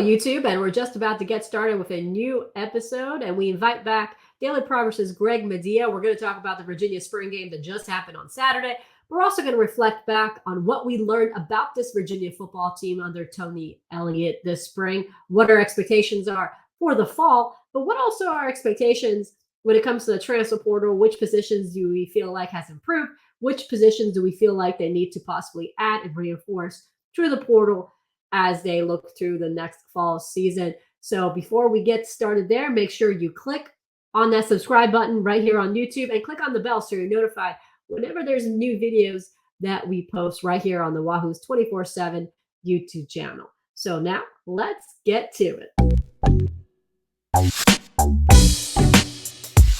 YouTube, and we're just about to get started with a new episode, and we invite back Daily Progress's Greg Madia. We're going to talk about the Virginia spring game that just happened on Saturday. We're also going to reflect back on what we learned about this Virginia football team under Tony Elliott this spring, what our expectations are for the fall, but what also are our expectations when it comes to the transfer portal. Which positions do we feel like has improved? Which positions do we feel like they need to possibly add and reinforce through the portal as they look through the next fall season? So before we get started there, make sure you click on that subscribe button right here on YouTube and click on the bell so you're notified whenever there's new videos that we post right here on the Wahoo's 24/7 YouTube channel. So now let's get to it.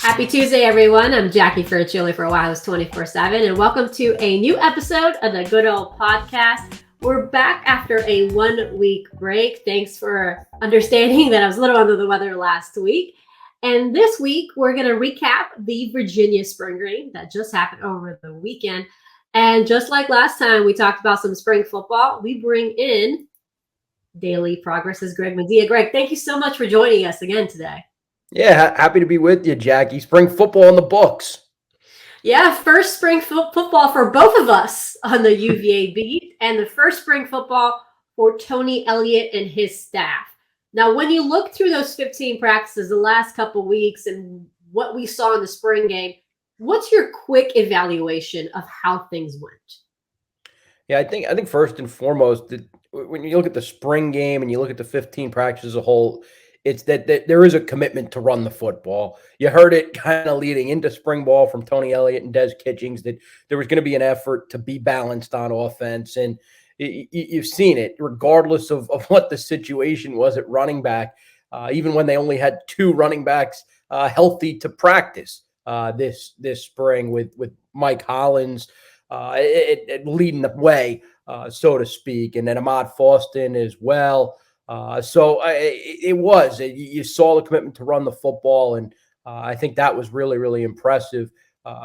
Happy Tuesday, everyone. I'm Jackie Ferriccioli for Wahoo's 24/7, and welcome to a new episode of the Good Ole Podcast. We're back after a 1-week break. Thanks for understanding that I was a little under the weather last week. And this week, we're going to recap the Virginia spring game that just happened over the weekend. And just like last time, we talked about some spring football. We bring in Daily Progress's Greg Madia. Greg, thank you so much for joining us again today. Yeah, happy to be with you, Jackie. Spring football in the books. Yeah, first spring football for both of us on the UVA beat, and the first spring football for Tony Elliott and his staff. Now, when you look through those 15 practices the last couple of weeks and what we saw in the spring game, what's your quick evaluation of how things went? Yeah, I think first and foremost, that when you look at the spring game and you look at the 15 practices as a whole, it's that there is a commitment to run the football. You heard it kind of leading into spring ball from Tony Elliott and Des Kitchings that there was going to be an effort to be balanced on offense. And you've seen it, regardless of what the situation was at running back, even when they only had two running backs healthy to practice this spring with Mike Hollins leading the way, so to speak, and then Ahmad Faustin as well. You saw the commitment to run the football, and I think that was really, really impressive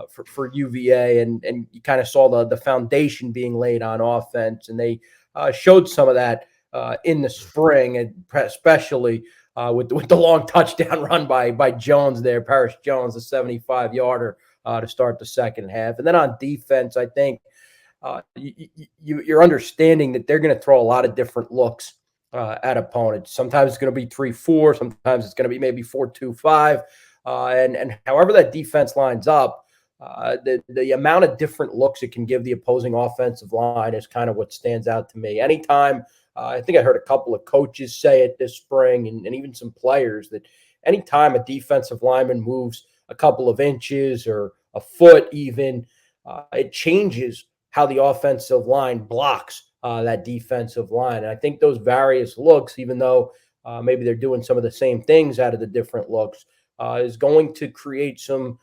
for UVA, and you kind of saw the foundation being laid on offense, and they showed some of that in the spring, and especially with the long touchdown run by Jones there, Paris Jones, the 75-yarder to start the second half. And then on defense, I think you're understanding that they're going to throw a lot of different looks at opponents. Sometimes it's going to be 3-4. Sometimes it's going to be maybe 4-2-5. And however that defense lines up, the amount of different looks it can give the opposing offensive line is kind of what stands out to me. Anytime, I think I heard a couple of coaches say it this spring, and even some players, that anytime a defensive lineman moves a couple of inches or a foot even, it changes how the offensive line blocks that defensive line. And I think those various looks, even though maybe they're doing some of the same things out of the different looks, is going to create some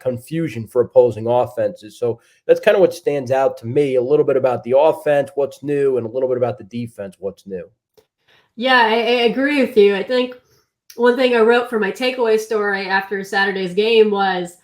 confusion for opposing offenses. So that's kind of what stands out to me, a little bit about the offense, what's new, and a little bit about the defense, what's new. Yeah, I agree with you. I think one thing I wrote for my takeaway story after Saturday's game was,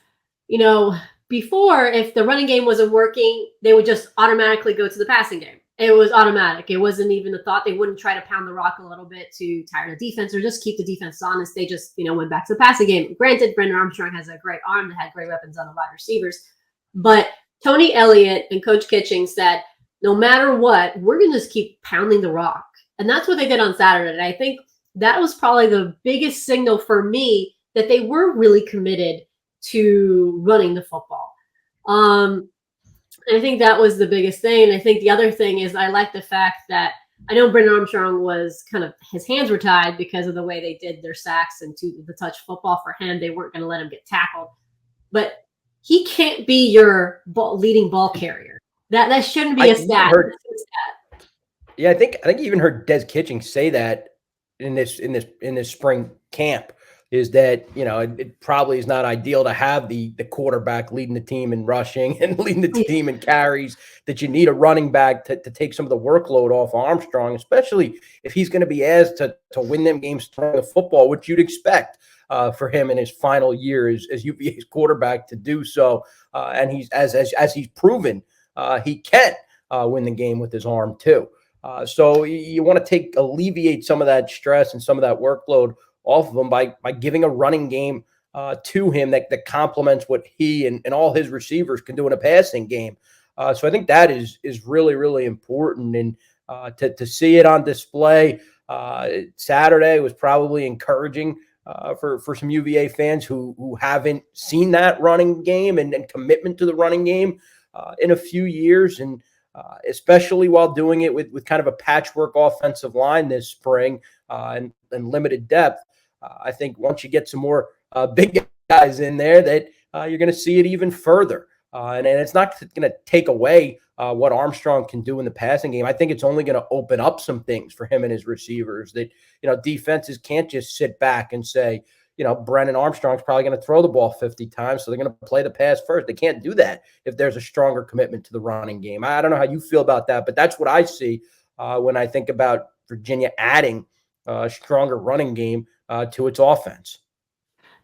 before, if the running game wasn't working, they would just automatically go to the passing game. It was automatic. It wasn't even a thought. They wouldn't try to pound the rock a little bit to tire the defense or just keep the defense honest. They just, went back to the passing game. Granted, Brendan Armstrong has a great arm that had great weapons on the wide receivers. But Tony Elliott and Coach Kitching said, no matter what, we're going to just keep pounding the rock. And that's what they did on Saturday. And I think that was probably the biggest signal for me that they were really committed to running the football. I think that was the biggest thing. And I think the other thing is I like the fact that I know Brendan Armstrong was kind of, his hands were tied because of the way they did their sacks and the touch football for him. They weren't going to let him get tackled. But he can't be your leading ball carrier. That shouldn't be a stat. Yeah, I think you even heard Des Kitching say that in this spring camp, is that, it probably is not ideal to have the quarterback leading the team in rushing and leading the team in carries, that you need a running back to take some of the workload off Armstrong, especially if he's going to be asked to win them games throwing the football, which you'd expect for him in his final year as UVA's quarterback to do so. And he's as he's proven, he can win the game with his arm too. So you want to alleviate some of that stress and some of that workload off of him by giving a running game to him that complements what he and all his receivers can do in a passing game. So I think that is really, really important. And to see it on display Saturday was probably encouraging for some UVA fans who haven't seen that running game and commitment to the running game in a few years. And especially while doing it with kind of a patchwork offensive line this spring and limited depth. I think once you get some more big guys in there, that you're going to see it even further. And it's not going to take away what Armstrong can do in the passing game. I think it's only going to open up some things for him and his receivers that, defenses can't just sit back and say, Brennan Armstrong's probably going to throw the ball 50 times, so they're going to play the pass first. They can't do that if there's a stronger commitment to the running game. I don't know how you feel about that, but that's what I see when I think about Virginia adding a stronger running game to its offense.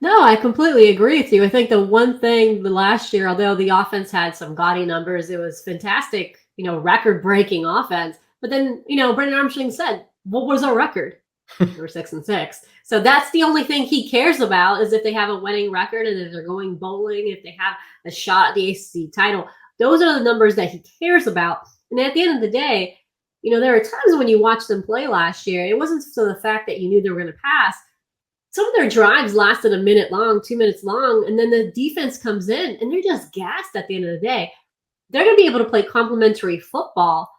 No, I completely agree with you. I think the one thing the last year, although the offense had some gaudy numbers, it was fantastic, record-breaking offense. But then, Brennan Armstrong said, what was our record? We're 6-6. So that's the only thing he cares about, is if they have a winning record and if they're going bowling, if they have a shot at the ACC title. Those are the numbers that he cares about. And at the end of the day, there are times when you watch them play last year, it wasn't so the fact that you knew they were going to pass. Some of their drives lasted a minute long, 2 minutes long, and then the defense comes in and they're just gassed at the end of the day. They're going to be able to play complementary football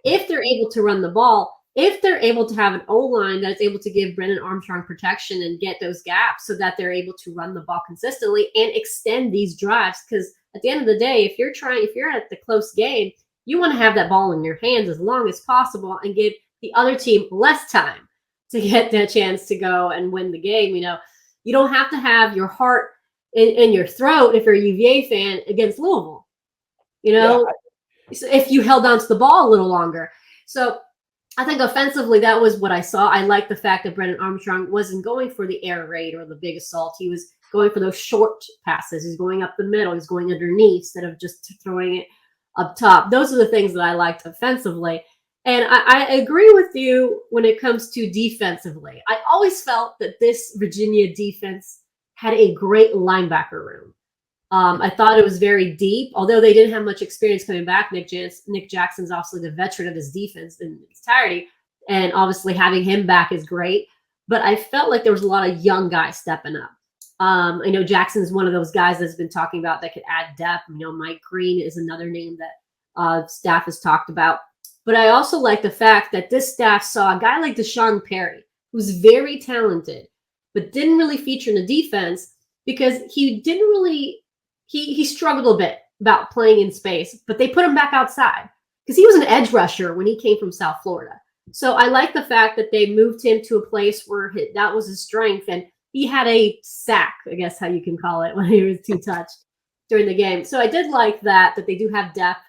if they're able to run the ball, if they're able to have an O-line that's able to give Brennan Armstrong protection and get those gaps so that they're able to run the ball consistently and extend these drives. Because at the end of the day, if you're at the close game, you want to have that ball in your hands as long as possible and give the other team less time to get that chance to go and win the game. You don't have to have your heart in your throat if you're a UVA fan against Louisville, if you held on to the ball a little longer. So I think offensively, that was what I saw. I like the fact that Brennan Armstrong wasn't going for the air raid or the big assault. He was going for those short passes. He's going up the middle. He's going underneath instead of just throwing it up top. Those are the things that I liked offensively. And I agree with you when it comes to defensively. I always felt that this Virginia defense had a great linebacker room. I thought it was very deep, although they didn't have much experience coming back. Nick Jackson's obviously the veteran of this defense in its entirety, and obviously having him back is great. But I felt like there was a lot of young guys stepping up. I know Jackson's one of those guys that's been talking about that could add depth. Mike Green is another name that staff has talked about. But I also like the fact that this staff saw a guy like Deshaun Perry, who's very talented, but didn't really feature in the defense because he didn't really he struggled a bit about playing in space, but they put him back outside because he was an edge rusher when he came from South Florida. So I like the fact that they moved him to a place where that was his strength, and he had a sack, I guess how you can call it, when he was two touched during the game. So I did like that they do have depth.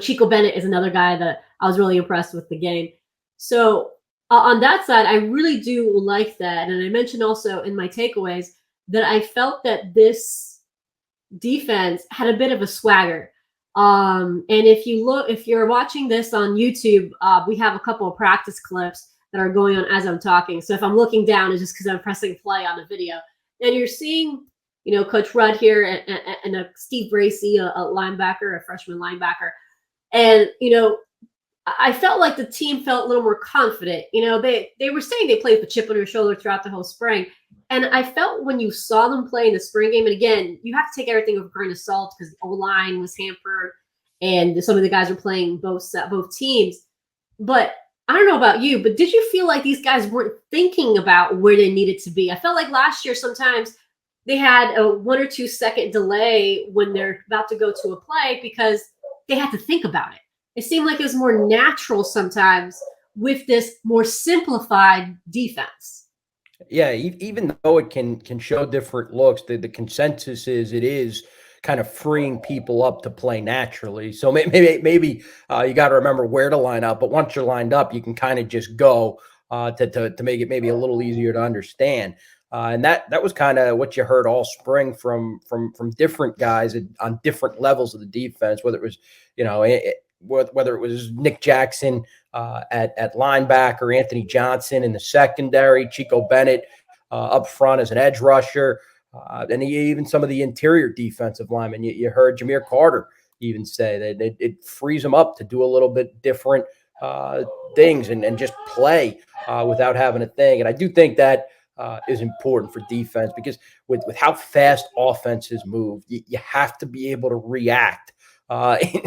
Chico Bennett is another guy that I was really impressed with the game. So on that side, I really do like that. And I mentioned also in my takeaways that I felt that this defense had a bit of a swagger. And if you're watching this on YouTube, we have a couple of practice clips that are going on as I'm talking. So if I'm looking down, it's just because I'm pressing play on the video. And you're seeing, Coach Rudd here and Steve Bracey, a linebacker, a freshman linebacker. And, I felt like the team felt a little more confident. They were saying they played with a chip on their shoulder throughout the whole spring. And I felt when you saw them play in the spring game, and again, you have to take everything with a grain of salt because the O-line was hampered and some of the guys were playing both teams. But I don't know about you, but did you feel like these guys weren't thinking about where they needed to be? I felt like last year sometimes they had a 1 or 2 second delay when they're about to go to a play because they had to think about it. It seemed like it was more natural sometimes with this more simplified defense. Yeah, even though it can show different looks, the consensus is it is kind of freeing people up to play naturally. So maybe you got to remember where to line up, but once you're lined up, you can kind of just go to make it maybe a little easier to understand. And that was kind of what you heard all spring from different guys on different levels of the defense, whether it was, whether it was Nick Jackson at linebacker, Anthony Johnson in the secondary, Chico Bennett up front as an edge rusher, and even some of the interior defensive linemen. You heard Jameer Carter even say that it frees him up to do a little bit different things and just play without having a thing. And I do think that is important for defense, because with how fast offenses move, you have to be able to react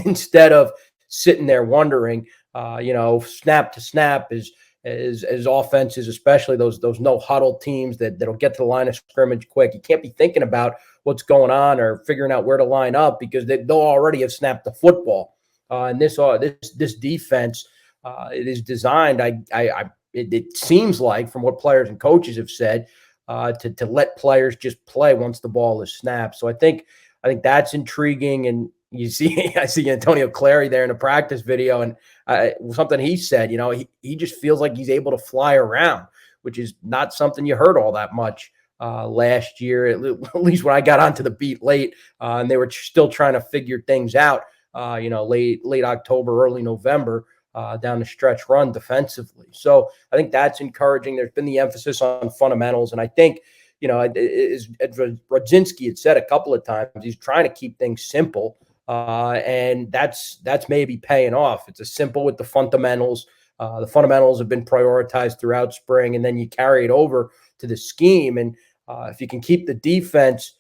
instead of sitting there wondering, snap to snap as offenses, especially those no huddle teams that'll get to the line of scrimmage quick. You can't be thinking about what's going on or figuring out where to line up, because they'll already have snapped the football. And this defense, it is designed. It seems like, from what players and coaches have said, to let players just play once the ball is snapped. So I think that's intriguing. And I see Antonio Clary there in a practice video, and something he said, he just feels like he's able to fly around, which is not something you heard all that much last year, at least when I got onto the beat late, and they were still trying to figure things out, late October, early November, down the stretch run defensively. So I think that's encouraging. There's been the emphasis on fundamentals, and I think, as Rodzinski had said a couple of times, he's trying to keep things simple. And that's maybe paying off. It's a simple with the fundamentals. The fundamentals have been prioritized throughout spring, and then you carry it over to the scheme. And if you can keep the defense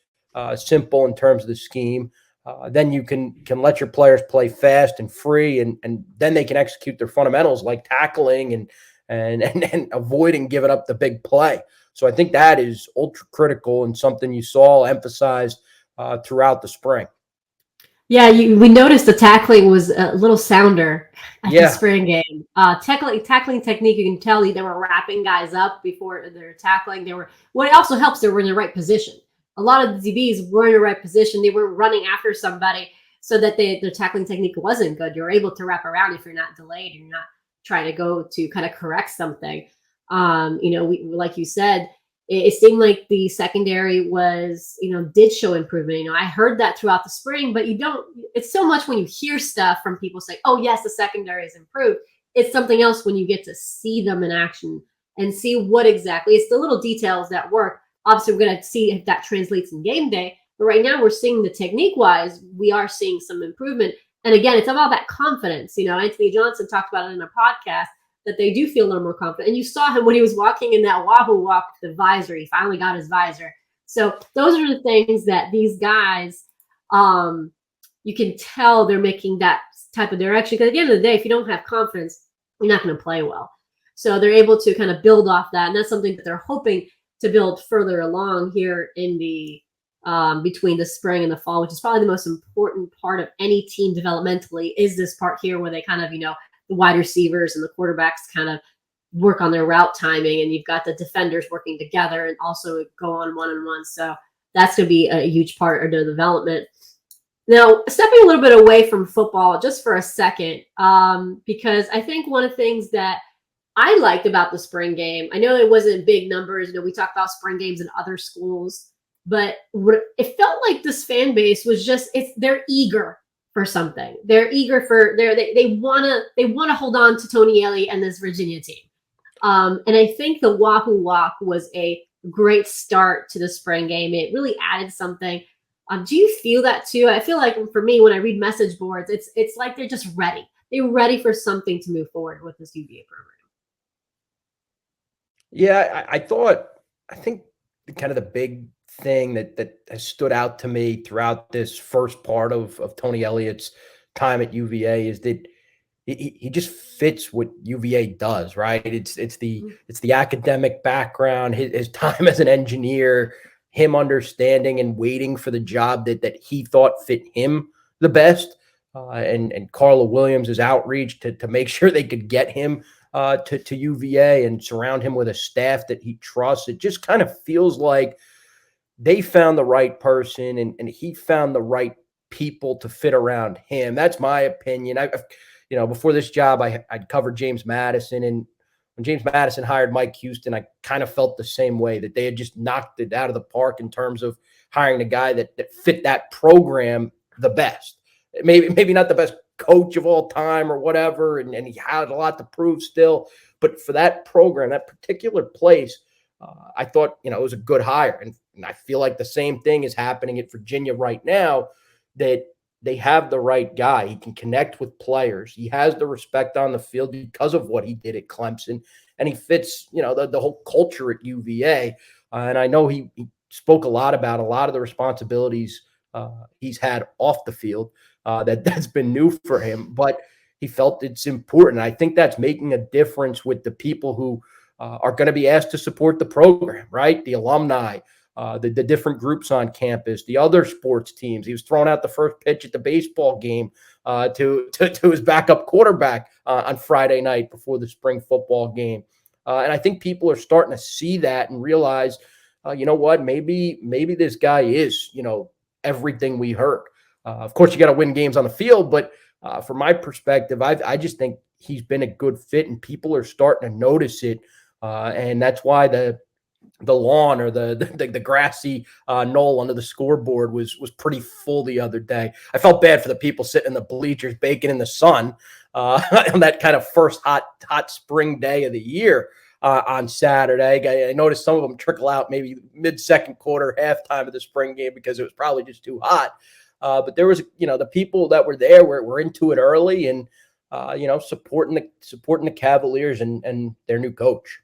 simple in terms of the scheme, then you can let your players play fast and free, and then they can execute their fundamentals like tackling and avoiding giving up the big play. So I think that is ultra critical and something you saw emphasized throughout the spring. Yeah, we noticed the tackling was a little sounder at the spring game. Tackling technique, you can tell they were wrapping guys up before they're tackling. What also helps, they were in the right position. A lot of the DBs were in the right position. They were running after somebody, so that their tackling technique wasn't good. You're able to wrap around if you're not delayed and you're not trying to go to kind of correct something. Like you said, it seemed like the secondary was, did show improvement. I heard that throughout the spring, but it's so much when you hear stuff from people say, oh yes, the secondary has improved. It's something else when you get to see them in action and see what exactly, it's the little details that work. Obviously we're going to see if that translates in game day, but right now we're seeing the technique wise, we are seeing some improvement. And again, it's about that confidence. Anthony Johnson talked about it in a podcast, that they do feel a little more confident. And you saw him when he was walking in that Wahoo walk, the visor. He finally got his visor. So those are the things that these guys, you can tell they're making that type of direction. Because at the end of the day, if you don't have confidence, you're not going to play well. So they're able to kind of build off that. And that's something that they're hoping to build further along here in the between the spring and the fall, which is probably the most important part of any team developmentally, is this part here where they kind of, the wide receivers and the quarterbacks kind of work on their route timing, and you've got the defenders working together and also go on one-on-one. So that's going to be a huge part of their development. Now, stepping a little bit away from football just for a second, because I think one of the things that I liked about the spring game, I know it wasn't big numbers. We talked about spring games in other schools, but it felt like this fan base was they're eager for something. They're eager for they want to hold on to Tony Elliott and this Virginia team. And I think the Wahoo Walk was a great start to the spring game. It really added something. Do you feel that too? I feel like for me, when I read message boards, it's like they're just ready. They're ready for something to move forward with this UVA program. Yeah, I think kind of the big thing that has stood out to me throughout this first part of Tony Elliott's time at UVA is that he just fits what UVA does, right? It's the academic background, his time as an engineer, him understanding and waiting for the job that he thought fit him the best, and Carla Williams' outreach to make sure they could get him to UVA and surround him with a staff that he trusts. It just kind of feels like they found the right person and he found the right people to fit around him. That's my opinion. Before this job, I'd covered James Madison, and when James Madison hired Mike Houston, I kind of felt the same way, that they had just knocked it out of the park in terms of hiring a guy that fit that program the best. Maybe not the best coach of all time or whatever, and he had a lot to prove still. But for that program, that particular place, I thought, it was a good hire. And I feel like the same thing is happening at Virginia right now, that they have the right guy. He can connect with players. He has the respect on the field because of what he did at Clemson. And he fits, the whole culture at UVA. And I know he spoke a lot about a lot of the responsibilities he's had off the field that's been new for him, but he felt it's important. I think that's making a difference with the people who are going to be asked to support the program, right? The alumni, the different groups on campus, the other sports teams. He was throwing out the first pitch at the baseball game to his backup quarterback on Friday night before the spring football game. And I think people are starting to see that and realize, you know what, maybe this guy is, everything we heard. Of course, you got to win games on the field, but from my perspective, I just think he's been a good fit, and people are starting to notice it. And that's why the lawn or the grassy knoll under the scoreboard was pretty full the other day. I felt bad for the people sitting in the bleachers baking in the sun on that kind of first hot spring day of the year on Saturday. I noticed some of them trickle out maybe mid-second quarter, halftime of the spring game because it was probably just too hot. But there was, the people that were there were into it early and, supporting the Cavaliers and their new coach.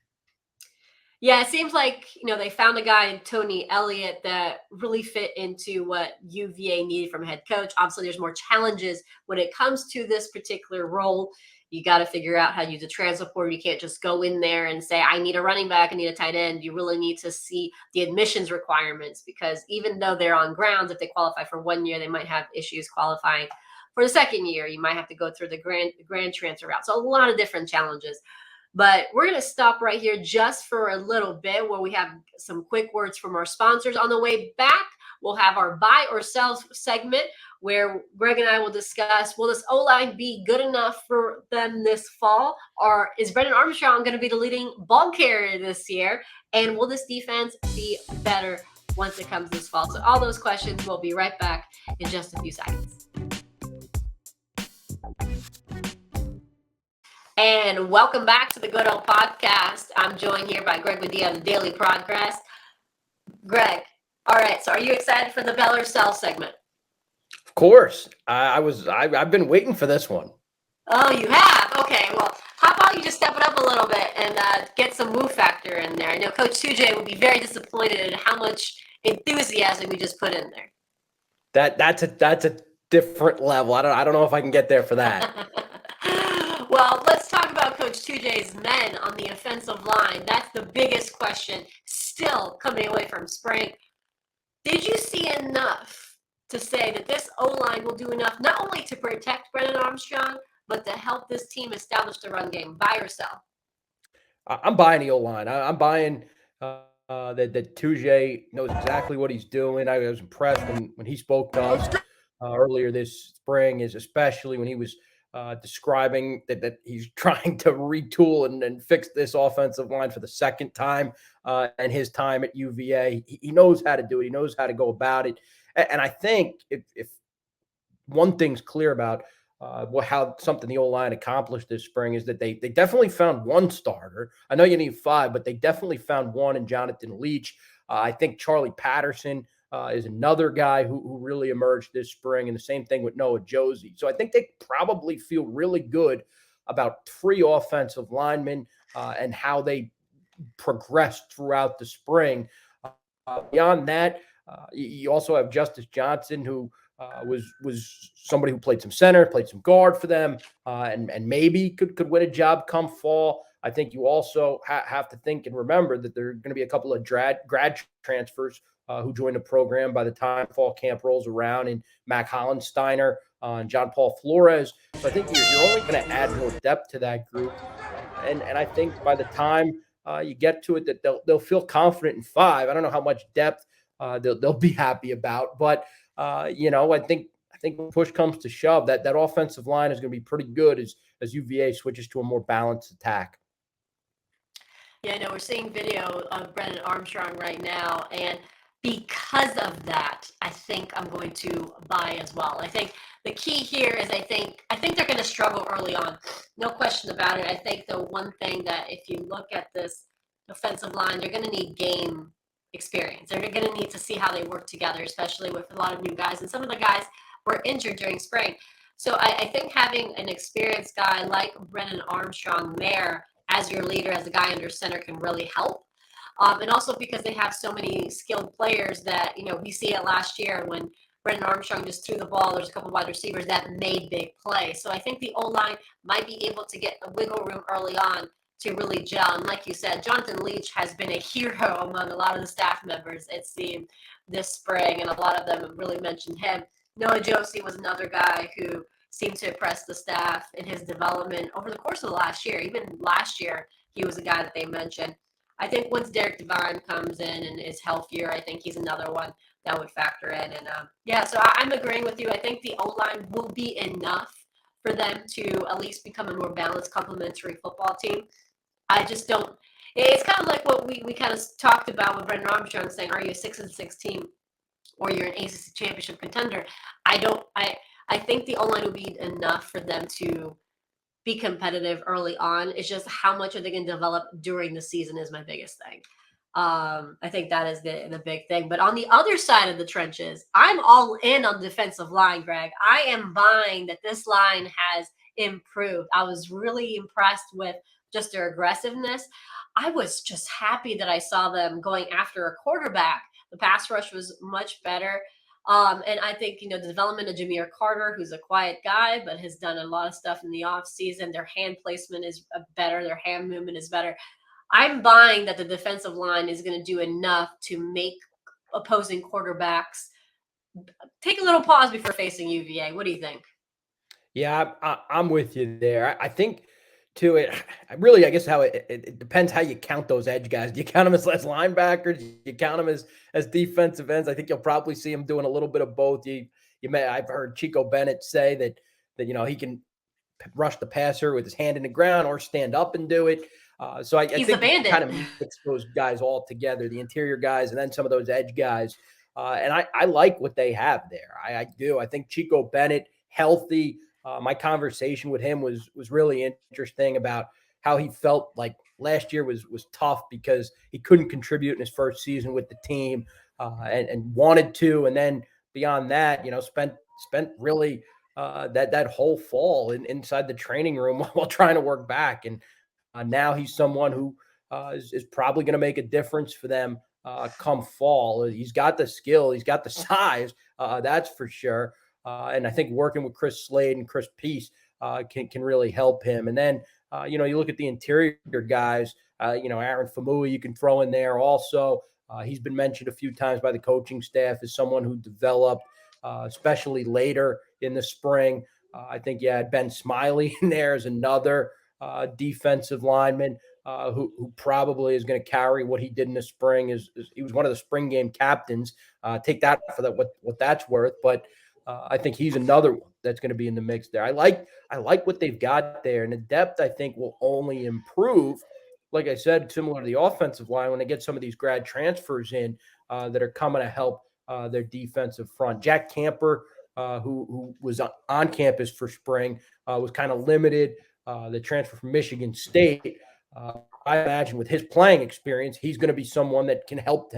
Yeah, it seems like, they found a guy in Tony Elliott that really fit into what UVA needed from a head coach. Obviously, there's more challenges when it comes to this particular role. You got to figure out how to use a transfer portal. You can't just go in there and say, I need a running back, I need a tight end. You really need to see the admissions requirements, because even though they're on grounds, if they qualify for 1 year, they might have issues qualifying for the second year. You might have to go through the grand transfer route. So a lot of different challenges. But we're going to stop right here just for a little bit where we have some quick words from our sponsors. On the way back, we'll have our buy or sell segment where Greg and I will discuss, will this O-line be good enough for them this fall? Or is Brennan Armstrong going to be the leading ball carrier this year? And will this defense be better once it comes this fall? So all those questions, we'll be right back in just a few seconds. And welcome back to the Good Ole Podcast. I'm joined here by Greg Madia of the Daily Progress. Greg, all right, so are you excited for the Bell or Sell segment? Of course. I've been waiting for this one. Oh, you have? Okay, well, how about you just step it up a little bit and get some woo factor in there? I know Coach 2J would be very disappointed in how much enthusiasm we just put in there. That's a different level. I don't know if I can get there for that. Well, let's talk about Coach 2J's men on the offensive line. That's the biggest question still coming away from spring. Did you see enough to say that this O-line will do enough not only to protect Brennan Armstrong, but to help this team establish the run game? Buy or sell? I'm buying the O-line. I'm buying that 2J knows exactly what he's doing. I was impressed when he spoke to us earlier this spring, especially when he was describing that he's trying to retool and fix this offensive line for the second time and his time at UVA. He knows how to do it. He knows how to go about it. And I think if one thing's clear about how something the O-line accomplished this spring is that they definitely found one starter. I know you need 5, but they definitely found one in Jonathan Leach. I think Charlie Patterson is another guy who really emerged this spring, and the same thing with Noah Josie. So I think they probably feel really good about 3 offensive linemen and how they progressed throughout the spring. Beyond that, you also have Justice Johnson, who was somebody who played some center, played some guard for them, and maybe could win a job come fall. I think you also have to think and remember that there are going to be a couple of grad transfers who joined the program by the time fall camp rolls around, and Mac Hollensteiner and John Paul Flores. So I think you're only going to add more depth to that group. And I think by the time you get to it, that they'll feel confident in 5. I don't know how much depth they'll be happy about, but I think when push comes to shove, that offensive line is going to be pretty good as UVA switches to a more balanced attack. Yeah, I know we're seeing video of Brennan Armstrong right now, and because of that, I think I'm going to buy as well. I think the key here is I think they're going to struggle early on. No question about it. I think the one thing that if you look at this offensive line, they're going to need game experience. They're going to need to see how they work together, especially with a lot of new guys. And some of the guys were injured during spring. So I think having an experienced guy like Brennan Armstrong there as your leader, as a guy under center, can really help. And also because they have so many skilled players that, we see it last year when Brendan Armstrong just threw the ball. There's a couple of wide receivers that made big plays. So I think the O-line might be able to get a wiggle room early on to really gel. And like you said, Jonathan Leach has been a hero among a lot of the staff members, it seemed, this spring, and a lot of them have really mentioned him. Noah Josie was another guy who seemed to impress the staff in his development over the course of the last year. Even last year, he was a guy that they mentioned. I think once Derek Devine comes in and is healthier, I think he's another one that would factor in. And so I'm agreeing with you. I think the O-line will be enough for them to at least become a more balanced, complementary football team. I just don't. It's kind of like what we kind of talked about with Brendan Armstrong saying, "Are you a 6-6 team, or you're an ACC championship contender?" I think the O-line will be enough for them to be competitive early on. It's just how much are they going to develop during the season is my biggest thing. I think that is the big thing. But on the other side of the trenches, I'm all in on defensive line, Greg. I am buying that this line has improved. I was really impressed with just their aggressiveness. I was just happy that I saw them going after a quarterback. The pass rush was much better. And I think, the development of Jameer Carter, who's a quiet guy, but has done a lot of stuff in the offseason. Their hand placement is better. Their hand movement is better. I'm buying that the defensive line is going to do enough to make opposing quarterbacks take a little pause before facing UVA. What do you think? Yeah, I'm with you there. I think to it, I guess how it depends how you count those edge guys. Do you count them as linebackers? Do you count them as defensive ends? I think you'll probably see them doing a little bit of both. I've heard Chico Bennett say that he can rush the passer with his hand in the ground or stand up and do it. So I think you kind of mix those guys all together, the interior guys and then some of those edge guys. And I like what they have there. I do. I think Chico Bennett, healthy. My conversation with him was really interesting about how he felt like last year was tough because he couldn't contribute in his first season with the team and wanted to. And then beyond that, spent really that whole fall inside the training room while trying to work back. And now he's someone who is probably going to make a difference for them come fall. He's got the skill. He's got the size. That's for sure. And I think working with Chris Slade and Chris Peace can really help him. And then, you look at the interior guys, Aaron Famui, you can throw in there also. He's been mentioned a few times by the coaching staff as someone who developed, especially later in the spring. I think you had Ben Smiley in there as another defensive lineman who probably is going to carry what he did in the spring. He was one of the spring game captains. Take that for what that's worth. But I think he's another one that's going to be in the mix there. I like what they've got there, and the depth I think will only improve. Like I said, similar to the offensive line, when they get some of these grad transfers in that are coming to help their defensive front. Jack Camper, who was on campus for spring, was kind of limited. The transfer from Michigan State. I imagine with his playing experience, he's going to be someone that can help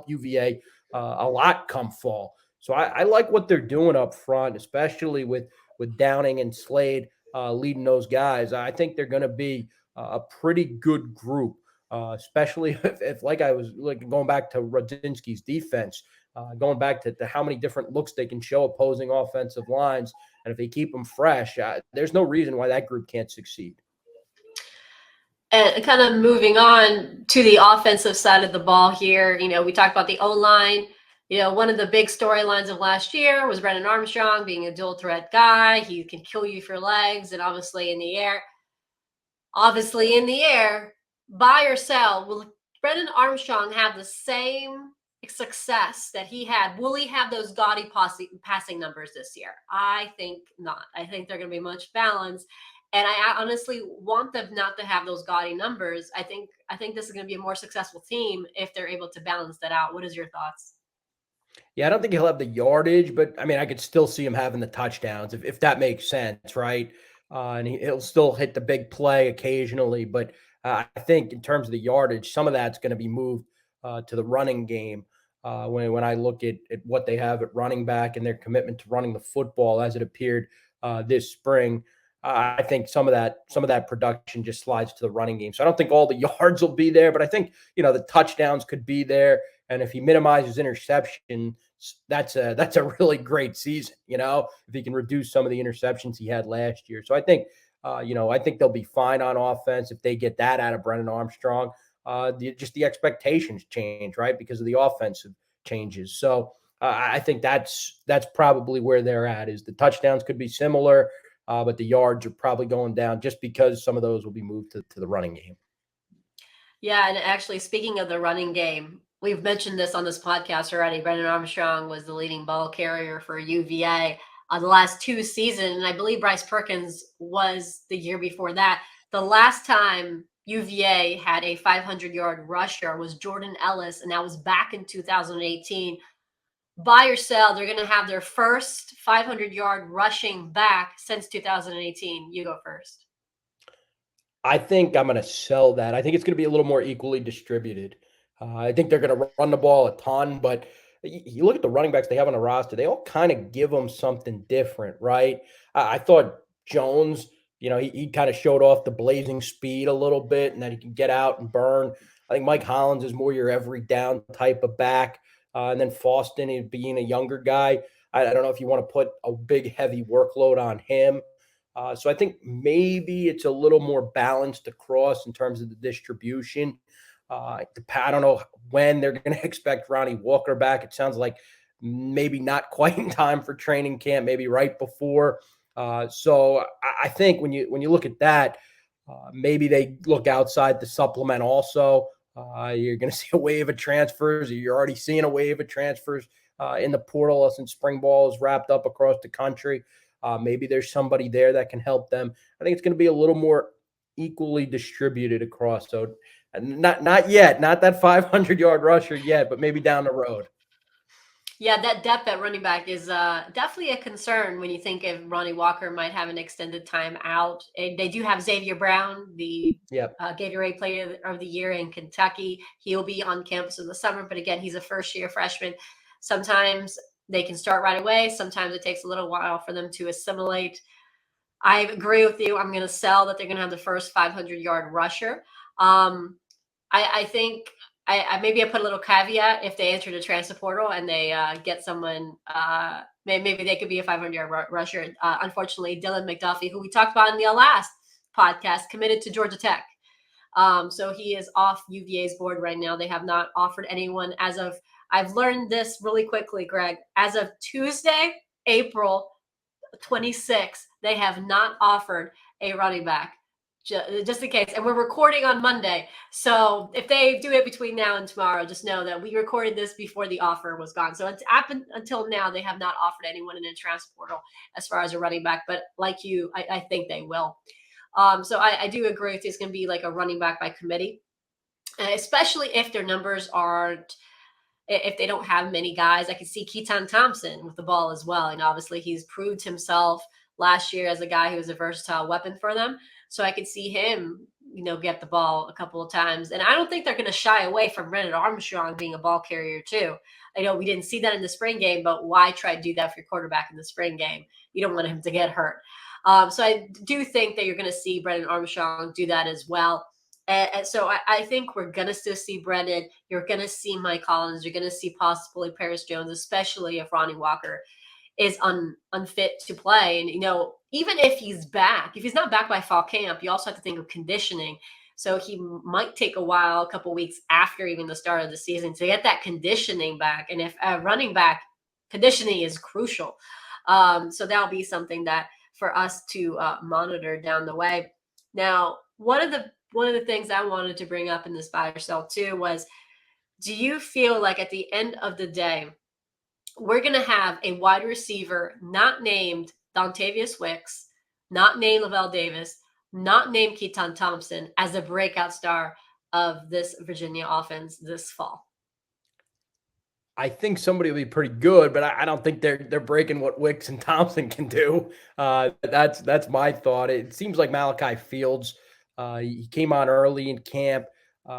UVA a lot come fall. So I like what they're doing up front, especially with Downing and Slade leading those guys. I think they're going to be a pretty good group, especially if like I was going back to Rodzinski's defense, going back to how many different looks they can show opposing offensive lines. And if they keep them fresh, there's no reason why that group can't succeed. And kind of moving on to the offensive side of the ball here, we talked about the O-line. One of the big storylines of last year was Brennan Armstrong being a dual threat guy. He can kill you for legs and obviously in the air. Buy or sell. Will Brennan Armstrong have the same success that he had? Will he have those gaudy passing numbers this year? I think not. I think they're going to be much balanced. And I honestly want them not to have those gaudy numbers. I think this is going to be a more successful team if they're able to balance that out. What is your thoughts? Yeah, I don't think he'll have the yardage, but I mean, I could still see him having the touchdowns if that makes sense, right? And he'll still hit the big play occasionally, but I think in terms of the yardage, some of that's going to be moved to the running game. When I look at what they have at running back and their commitment to running the football as it appeared this spring, I think some of that production just slides to the running game. So I don't think all the yards will be there, but I think the touchdowns could be there. And if he minimizes interception, that's a really great season. If he can reduce some of the interceptions he had last year. So I think they'll be fine on offense if they get that out of Brennan Armstrong. Just the expectations change, right, because of the offensive changes. So I think that's probably where they're at. Is the touchdowns could be similar, but the yards are probably going down just because some of those will be moved to the running game. Yeah, and actually, speaking of the running game, we've mentioned this on this podcast already. Brendan Armstrong was the leading ball carrier for UVA the last two seasons, and I believe Bryce Perkins was the year before that. The last time UVA had a 500-yard rusher was Jordan Ellis, and that was back in 2018. Buy or sell, they're going to have their first 500-yard rushing back since 2018. You go first. I think I'm going to sell that. I think it's going to be a little more equally distributed. I think they're going to run the ball a ton, but you look at the running backs they have on the roster, they all kind of give them something different, right? I thought Jones, he kind of showed off the blazing speed a little bit and that he can get out and burn. I think Mike Hollins is more your every down type of back. And then Faustin, being a younger guy, I don't know if you want to put a big, heavy workload on him. So I think maybe it's a little more balanced across in terms of the distribution. I don't know when they're going to expect Ronnie Walker back. It sounds like maybe not quite in time for training camp, maybe right before. So I think when you look at that, maybe they look outside the supplement also. You're going to see a wave of transfers, or you're already seeing a wave of transfers in the portal since spring ball is wrapped up across the country. Maybe there's somebody there that can help them. I think it's going to be a little more equally distributed across. So not yet, not that 500-yard rusher yet, but maybe down the road. Yeah, that depth at running back is definitely a concern when you think if Ronnie Walker might have an extended time out. And they do have Xavier Brown, the Yep. Gatorade Player of the Year in Kentucky. He'll be on campus in the summer, but again, he's a first-year freshman. Sometimes they can start right away. Sometimes it takes a little while for them to assimilate. I agree with you. I'm going to sell that they're going to have the first 500-yard rusher. I think I maybe I put a little caveat if they enter the transfer portal and they get someone. Maybe they could be a 500-yard rusher. Unfortunately, Dylan McDuffie, who we talked about in the last podcast, committed to Georgia Tech. So he is off UVA's board right now. They have not offered anyone as of. I've learned this really quickly, Greg. As of Tuesday, April 26th, they have not offered a running back. Just in case. And we're recording on Monday. So if they do it between now and tomorrow, just know that we recorded this before the offer was gone. So it's happened until now. They have not offered anyone in a transfer portal as far as a running back. But like you, I think they will. So I do agree with you. It's going to be like a running back by committee, especially if their numbers aren't. If they don't have many guys, I could see Keaton Thompson with the ball as well. And obviously he's proved himself last year as a guy who was a versatile weapon for them. So I could see him, get the ball a couple of times. And I don't think they're going to shy away from Brennan Armstrong being a ball carrier too. I know we didn't see that in the spring game, but why try to do that for your quarterback in the spring game? You don't want him to get hurt. So I do think that you're going to see Brennan Armstrong do that as well. And so I think we're going to still see Brennan. You're going to see Mike Collins. You're going to see possibly Paris Jones, especially if Ronnie Walker is unfit to play. And, even if he's back, if he's not back by fall camp, you also have to think of conditioning. So he might take a while, a couple of weeks after even the start of the season to get that conditioning back. And if running back conditioning is crucial. So that'll be something that for us to monitor down the way. Now, one of the things I wanted to bring up in this buy or sell too was, do you feel like at the end of the day, we're going to have a wide receiver not named Dontavius Wicks, not named Lavelle Davis, not named Keaton Thompson as the breakout star of this Virginia offense this fall? I think somebody will be pretty good, but I don't think they're breaking what Wicks and Thompson can do. That's my thought. It seems like Malachi Fields. He came on early in camp.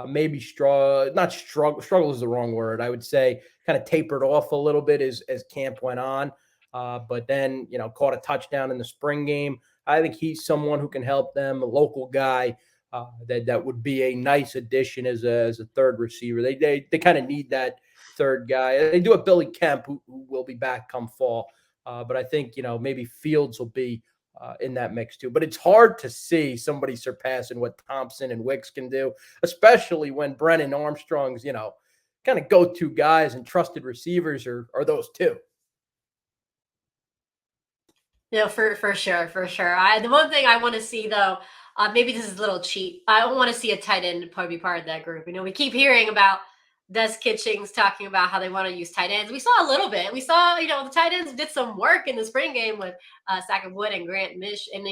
Maybe not struggle. Struggle is the wrong word. I would say kind of tapered off a little bit as camp went on. But then caught a touchdown in the spring game. I think he's someone who can help them. A local guy. That would be a nice addition as a third receiver. They kind of need that third guy. They do have Billy Kemp, who will be back come fall. But I think, maybe Fields will be in that mix too. But it's hard to see somebody surpassing what Thompson and Wicks can do, especially when Brennan Armstrong's, kind of go-to guys and trusted receivers are those two. For sure, for sure. The one thing I want to see though, maybe this is a little cheap. I don't want to see a tight end probably be part of that group. We keep hearing about Des Kitchings talking about how they want to use tight ends. We saw a little bit. We saw, the tight ends did some work in the spring game with Sackett Wood and Grant Mish. And,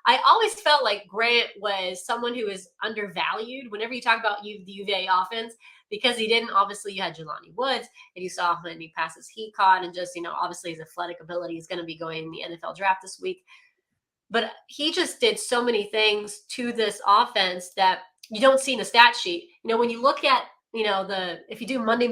I always felt like Grant was someone who is undervalued whenever you talk about the UVA offense, because he didn't, obviously you had Jelani Woods and you saw how many passes he caught, and just, obviously his athletic ability is going to be going in the NFL draft this week. But he just did so many things to this offense that you don't see in the stat sheet. When you look at, if you do Monday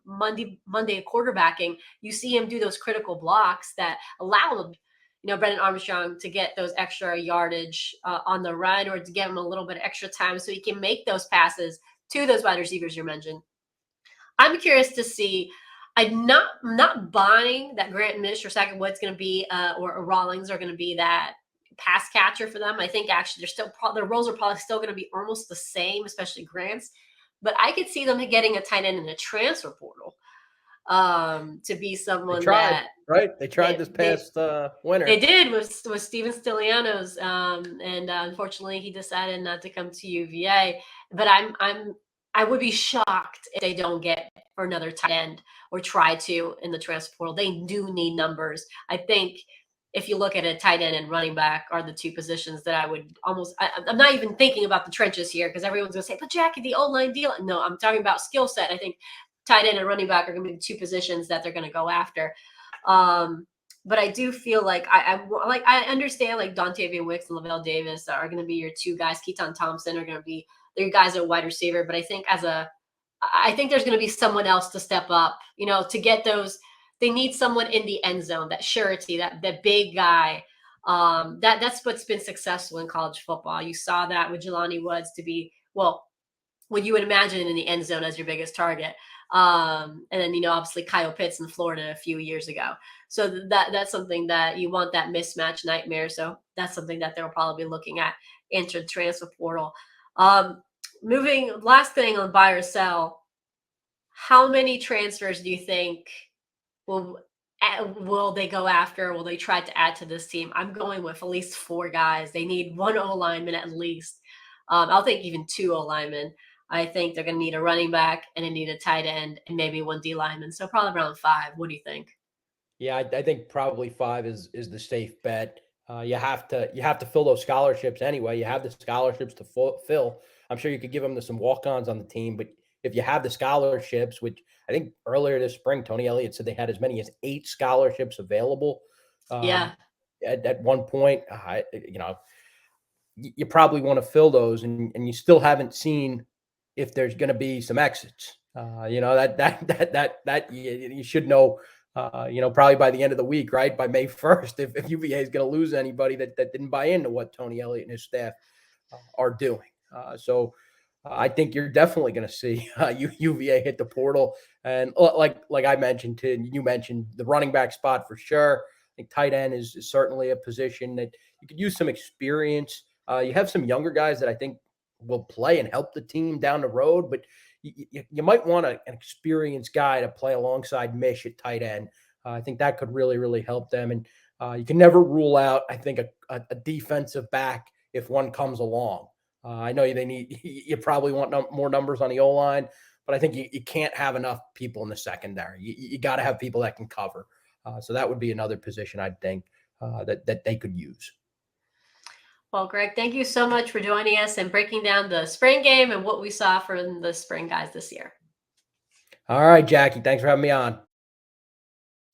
quarterbacking, you see him do those critical blocks that allowed, Brennan Armstrong to get those extra yardage on the run, or to give him a little bit of extra time so he can make those passes to those wide receivers you mentioned. I'm curious to see. I'm not buying that Grant Mish or Sackett Wood's going to be, or Rawlings are going to be that pass catcher for them. I think actually their roles are probably still going to be almost the same, especially Grant's. But I could see them getting a tight end in a transfer portal to be someone They tried this past winter. They did with Steven Stilianos, and unfortunately he decided not to come to UVA. But I would be shocked if they don't get for another tight end or try to in the transfer portal. They do need numbers. I think if you look at a tight end and running back are the two positions that I would I'm not even thinking about the trenches here, because everyone's going to say, but Jackie, the O-line deal. No, I'm talking about skill set. I think tight end and running back are going to be the two positions that they're going to go after. But I do feel like I understand like Dontavian Wicks and Lavelle Davis are going to be your two guys. Keaton Thompson are going to be their guys at wide receiver. But I think there's going to be someone else to step up, to get those. They need someone in the end zone, that surety, that big guy. That's what's been successful in college football. You saw that with Jelani Woods to be, well, what you would imagine in the end zone as your biggest target. And then, obviously Kyle Pitts in Florida a few years ago. So that's something that you want, that mismatch nightmare. So that's something that they'll probably be looking at into the transfer portal. Last thing on buy or sell, how many transfers do you think will they go after? Will they try to add to this team? I'm going with at least 4 guys. They need 1 O-lineman at least. I'll think even 2 O-linemen. I think they're going to need a running back, and they need a tight end, and maybe 1 D lineman. So probably around 5. What do you think? Yeah, I think probably 5 is the safe bet. You have to fill those scholarships anyway. You have the scholarships to fill. I'm sure you could give them some walk-ons on the team, but if you have the scholarships, which I think earlier this spring, Tony Elliott said they had as many as 8 scholarships available. Yeah. At one point, you probably want to fill those, and you still haven't seen if there's going to be some exits. That you should know. Probably by the end of the week, right? By May 1st, if UVA is going to lose anybody that didn't buy into what Tony Elliott and his staff are doing. So I think you're definitely going to see UVA hit the portal. And like I mentioned, you mentioned the running back spot for sure. I think tight end is certainly a position that you could use some experience. You have some younger guys that I think will play and help the team down the road, but you might want an experienced guy to play alongside Mish at tight end. I think that could really, really help them. And you can never rule out, I think, a defensive back if one comes along. I know you probably want more numbers on the O-line, but I think you can't have enough people in the secondary. You got to have people that can cover. So that would be another position I think that they could use. Well, Greg, thank you so much for joining us and breaking down the spring game and what we saw from the spring guys this year. All right, Jackie. Thanks for having me on.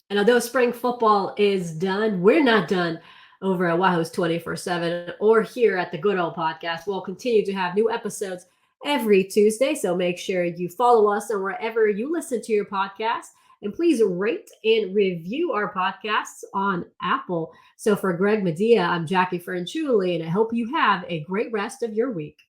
And although spring football is done, we're not done over at Wahoo's 24/7 or here at the Good Ole Podcast. We'll continue to have new episodes every Tuesday. So make sure you follow us on wherever you listen to your podcast. And please rate and review our podcasts on Apple. So for Greg Madia, I'm Jackie Franchuli, and I hope you have a great rest of your week.